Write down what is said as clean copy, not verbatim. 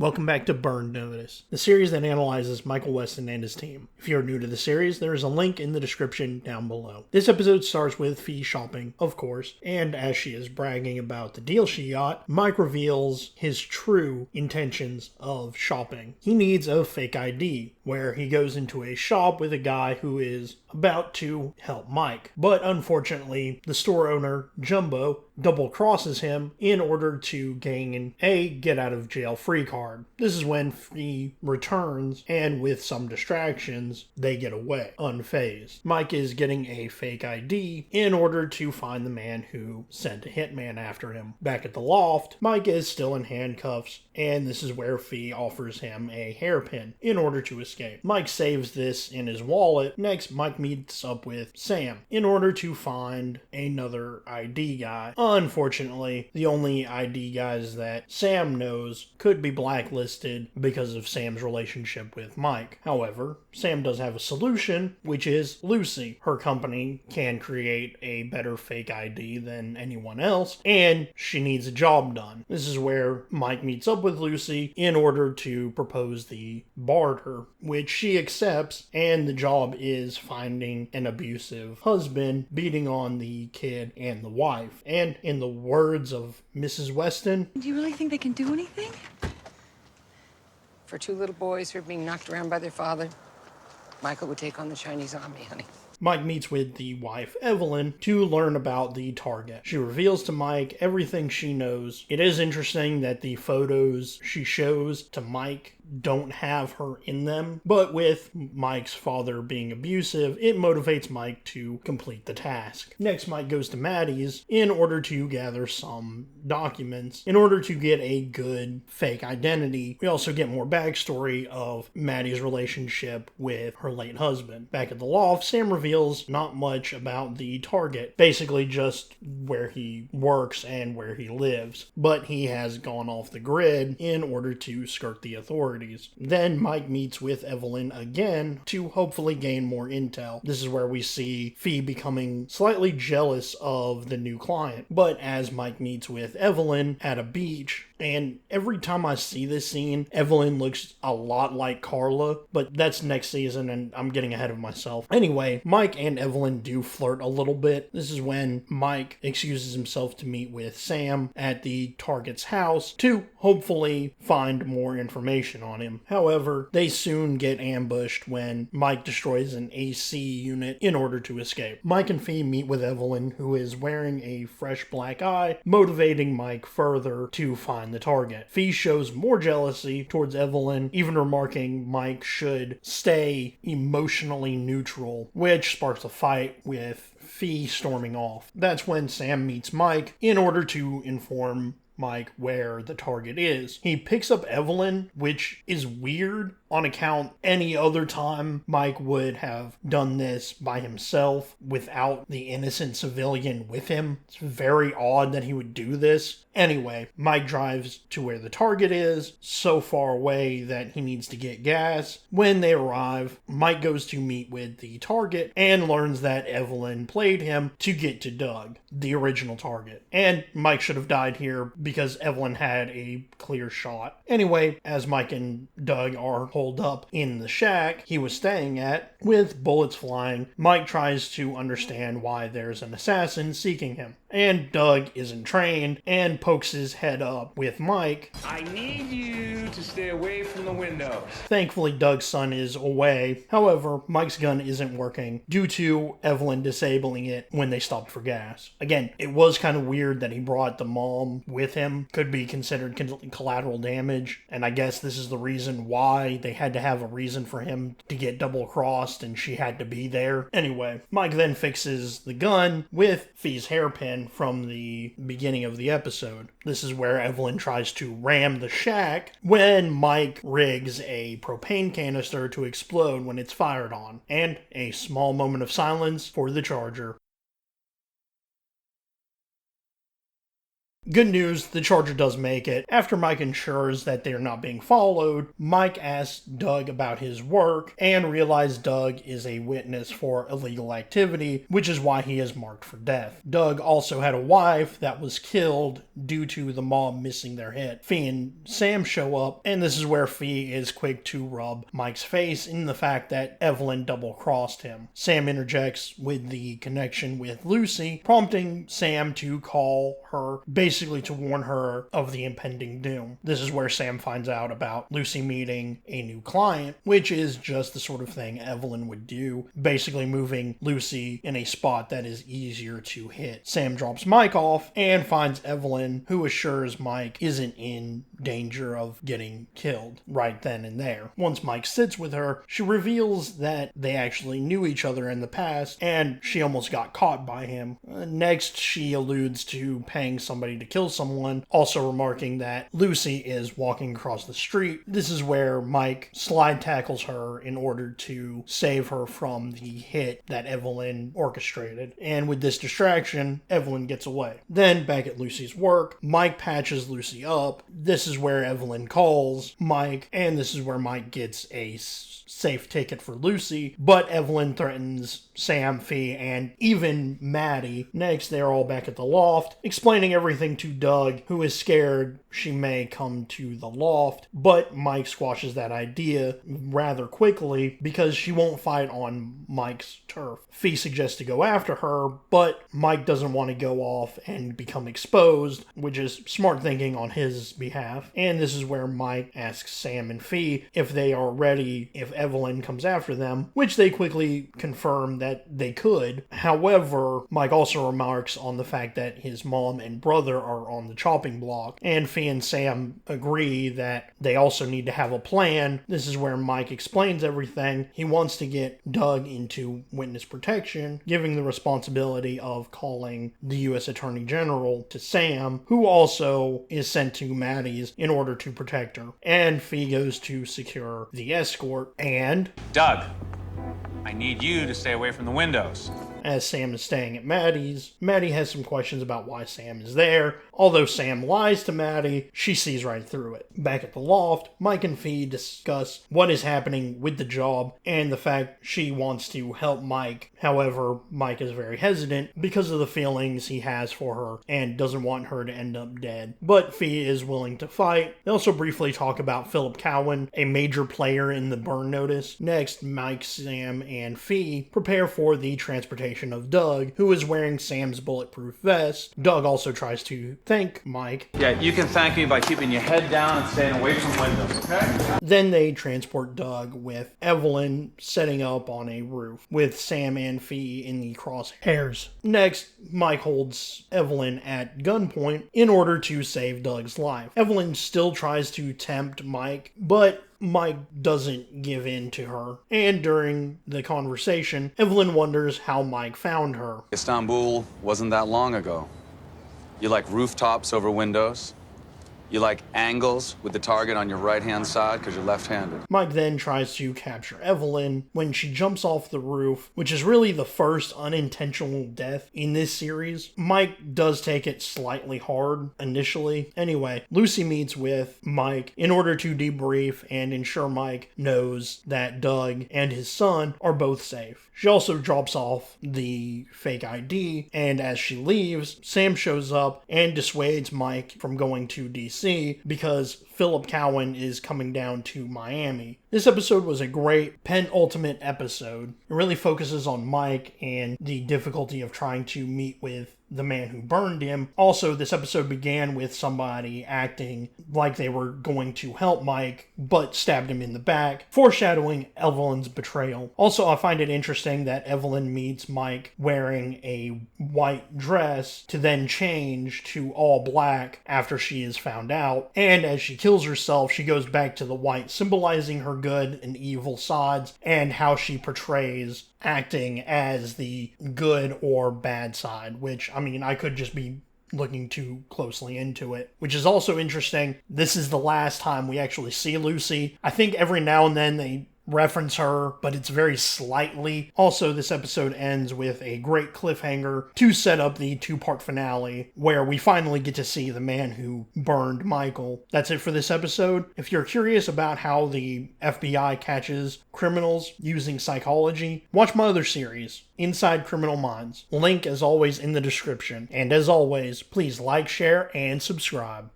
Welcome back to Burn Notice, the series that analyzes Michael Weston and his team. If you're new to the series, there is a link in the description down below. This episode starts with Fee shopping, of course, and as she is bragging about the deal she got, Mike reveals his true intentions of shopping. He needs a fake ID, where he goes into a shop with a guy who is about to help Mike. But unfortunately, the store owner, Jumbo, double-crosses him in order to gain a get-out-of-jail-free card. This is when Fee returns, and with some distractions, they get away, unfazed. Mike is getting a fake ID in order to find the man who sent a hitman after him. Back at the loft, Mike is still in handcuffs, and this is where Fee offers him a hairpin in order to escape. Mike saves this in his wallet. Next, Mike meets up with Sam in order to find another ID guy. Unfortunately, the only ID guys that Sam knows could be blacklisted because of Sam's relationship with Mike. However, Sam does have a solution, which is Lucy. Her company can create a better fake ID than anyone else, and she needs a job done. This is where Mike meets up with Lucy in order to propose the barter, which she accepts, and the job is finding an abusive husband, beating on the kid and the wife. And in the words of Mrs. Weston, do you really think they can do anything? For two little boys who are being knocked around by their father, Michael would take on the Chinese army, honey. Mike meets with the wife, Evelyn, to learn about the target. She reveals to Mike everything she knows. It is interesting that the photos she shows to Mike don't have her in them, but with Mike's father being abusive, it motivates Mike to complete the task. Next, Mike goes to Maddie's in order to gather some documents in order to get a good fake identity. We also get more backstory of Maddie's relationship with her late husband. Back at the loft, Sam reveals not much about the target, basically just where he works and where he lives, but he has gone off the grid in order to skirt the authorities. Then Mike meets with Evelyn again to hopefully gain more intel. This is where we see Fee becoming slightly jealous of the new client. But as Mike meets with Evelyn at a beach, and every time I see this scene, Evelyn looks a lot like Carla, but that's next season and I'm getting ahead of myself. Anyway, Mike and Evelyn do flirt a little bit. This is when Mike excuses himself to meet with Sam at the target's house to hopefully find more information on him. However, they soon get ambushed when Mike destroys an AC unit in order to escape. Mike and Fee meet with Evelyn, who is wearing a fresh black eye, motivating Mike further to find the target. Fee shows more jealousy towards Evelyn, even remarking Mike should stay emotionally neutral, which sparks a fight with Fee storming off. That's when Sam meets Mike in order to inform Mike where the target is. He picks up Evelyn, which is weird on account any other time Mike would have done this by himself without the innocent civilian with him. It's very odd that he would do this. Anyway, Mike drives to where the target is, so far away that he needs to get gas. When they arrive, Mike goes to meet with the target and learns that Evelyn played him to get to Doug, the original target. And Mike should have died here because Evelyn had a clear shot. Anyway, as Mike and Doug are holed up in the shack he was staying at, with bullets flying, Mike tries to understand why there's an assassin seeking him. And Doug isn't trained and pokes his head up with Mike. I need you to stay away from the windows. Thankfully, Doug's son is away. However, Mike's gun isn't working due to Evelyn disabling it when they stopped for gas. Again, it was kind of weird that he brought the mom with him. Could be considered collateral damage, and I guess this is the reason why they had to have a reason for him to get double-crossed and she had to be there. Anyway, Mike then fixes the gun with Fee's hairpin from the beginning of the episode. This is where Evelyn tries to ram the shack when Mike rigs a propane canister to explode when it's fired on. And a small moment of silence for the charger. Good news, the charger does make it. After Mike ensures that they're not being followed, Mike asks Doug about his work and realizes Doug is a witness for illegal activity, which is why he is marked for death. Doug also had a wife that was killed due to the mob missing their hit. Fee and Sam show up, and this is where Fee is quick to rub Mike's face in the fact that Evelyn double-crossed him. Sam interjects with the connection with Lucy, prompting Sam to call her, basically to warn her of the impending doom. This is where Sam finds out about Lucy meeting a new client, which is just the sort of thing Evelyn would do, basically moving Lucy in a spot that is easier to hit. Sam drops Mike off and finds Evelyn, who assures Mike isn't in danger of getting killed right then and there. Once Mike sits with her, she reveals that they actually knew each other in the past, and she almost got caught by him. Next, she alludes to paying somebody to kill someone, also remarking that Lucy is walking across the street. This is where Mike slide tackles her in order to save her from the hit that Evelyn orchestrated. And with this distraction, Evelyn gets away. Then, back at Lucy's work, Mike patches Lucy up. This is where Evelyn calls Mike, and this is where Mike gets a safe ticket for Lucy, but Evelyn threatens Sam, Fee, and even Maddie. Next, they're all back at the loft, explaining everything to Doug, who is scared she may come to the loft, but Mike squashes that idea rather quickly because she won't fight on Mike's turf. Fee suggests to go after her, but Mike doesn't want to go off and become exposed, which is smart thinking on his behalf. And this is where Mike asks Sam and Fee if they are ready if Evelyn comes after them, which they quickly confirm that they could. However, Mike also remarks on the fact that his mom and brother are on the chopping block, and Fee and Sam agree that they also need to have a plan. This is where Mike explains everything. He wants to get Doug into witness protection, giving the responsibility of calling the U.S. Attorney General to Sam, who also is sent to Maddie's in order to protect her. And Fee goes to secure the escort, and Doug, I need you to stay away from the windows. As Sam is staying at Maddie's, Maddie has some questions about why Sam is there. Although Sam lies to Maddie, she sees right through it. Back at the loft, Mike and Fee discuss what is happening with the job and the fact she wants to help Mike. However, Mike is very hesitant because of the feelings he has for her and doesn't want her to end up dead. But Fee is willing to fight. They also briefly talk about Philip Cowan, a major player in the burn notice. Next, Mike, Sam, and Fee prepare for the transportation of Doug, who is wearing Sam's bulletproof vest. Doug also tries to thank Mike. Yeah, you can thank me by keeping your head down and staying away from windows, okay? Then they transport Doug with Evelyn setting up on a roof, with Sam and Fee in the crosshairs. Next, Mike holds Evelyn at gunpoint in order to save Doug's life. Evelyn still tries to tempt Mike, but Mike doesn't give in to her, and during the conversation, Evelyn wonders how Mike found her. Istanbul wasn't that long ago. You like rooftops over windows? You like angles with the target on your right-hand side because you're left-handed. Mike then tries to capture Evelyn when she jumps off the roof, which is really the first unintentional death in this series. Mike does take it slightly hard initially. Anyway, Lucy meets with Mike in order to debrief and ensure Mike knows that Doug and his son are both safe. She also drops off the fake ID, and as she leaves, Sam shows up and dissuades Mike from going to DC because Philip Cowan is coming down to Miami. This episode was a great penultimate episode. It really focuses on Mike and the difficulty of trying to meet with the man who burned him. Also, this episode began with somebody acting like they were going to help Mike, but stabbed him in the back, foreshadowing Evelyn's betrayal. Also, I find it interesting that Evelyn meets Mike wearing a white dress to then change to all black after she is found out. And as she kills herself, she goes back to the white, symbolizing her good and evil sides and how she portrays acting as the good or bad side, which, I mean, I could just be looking too closely into it. Which is also interesting. This is the last time we actually see Lucy. I think every now and then they reference her, but it's very slightly. Also, this episode ends with a great cliffhanger to set up the two-part finale, where we finally get to see the man who burned Michael. That's it for this episode. If you're curious about how the FBI catches criminals using psychology, watch my other series, Inside Criminal Minds. Link, as always, in the description. And as always, please like, share, and subscribe.